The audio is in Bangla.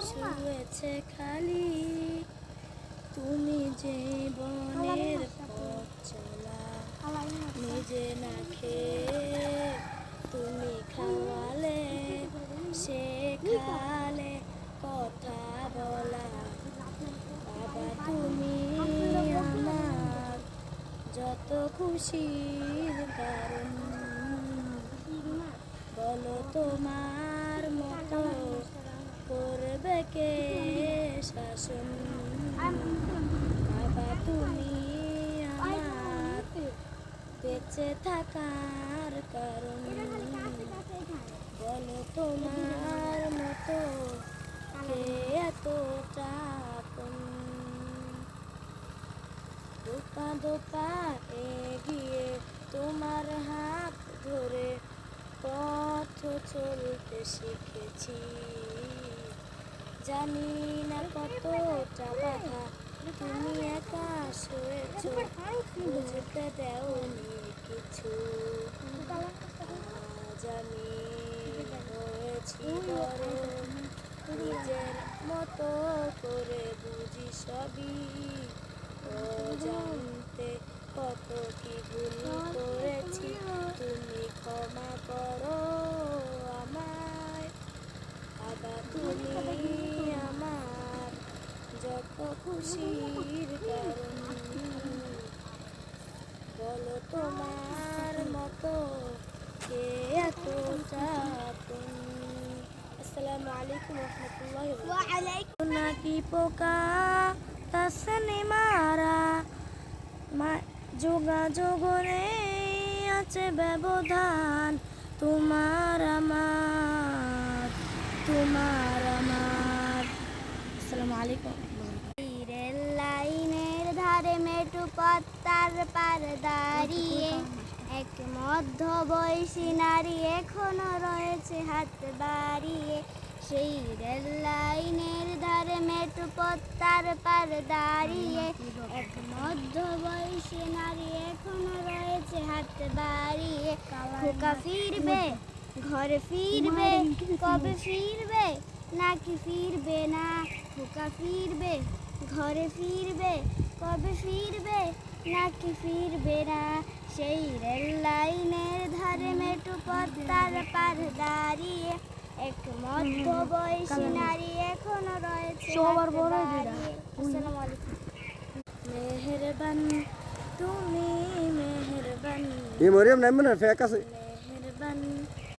শুয়েছে খালি তুমি যে বনের পথ চলা নিজে না খেয়ে তুমি খাওয়ালে সে খালে কথা বলা বাবা তুমি আমার যত খুশির কারণ বলো তোমার মতো করবে কে শাসন বাবা তুমি আমার বেঁচে থাকার কারণ বলো তোমার মতো কে এতটা আপন দোপা দোপা এগিয়ে তোমার হাত ধরে পথ চলতে শিখেছি জানি না কতটা বাধা তুমি একা সয়েছ বুঝতে দেওনি কিছু আজ আমি হয়েছি বড় নিজের মতো করে বুঝি সবই ও জানতে কত কি ভুল করেছি তুমি ক্ষমা করো আমায় বাবা তুমি আমার যত খুশির কারণ বলো তোমার মতো কে এতটা আপন আসসালামু আলাইকুম রহমতুল্লাহি ওয়া আলাইকুম নাকি পোকা তাসনে মারা যোগাযোগ আছে ব্যবধান তোমার আমার আসসালামু আলাইকুম রেল লাইনের ধারে মেটু পত্তার পার দাঁড়িয়ে এক মধ্য বয়সী নারী এখনো রয়েছে হাত বাড়িয়ে সেই রেল লাইনের ধারে মেটু পত্তার পার দাঁড়িয়ে এক মধ্য বয়সী নারী এখনো রয়েছে হাত বাড়িয়ে খোকা ফিরবে ঘরে ফিরবে কবে ফিরবে নাকি ফিরবে না খোকা ফিরবে ঘরে ফিরবে কবে ফিরবে নাকি ফিরবে না সেই রেল লাইনের ধারে মেটু পত্তার পার দাঁড়িয়ে এক মধ্য বয়সী নারী এখনো রয়েছে আসসালামু আলাইকুম মেহেরবান তুমি মেহেরবান এই মরিয়ম নাম না ফেক আছে মেহেরবান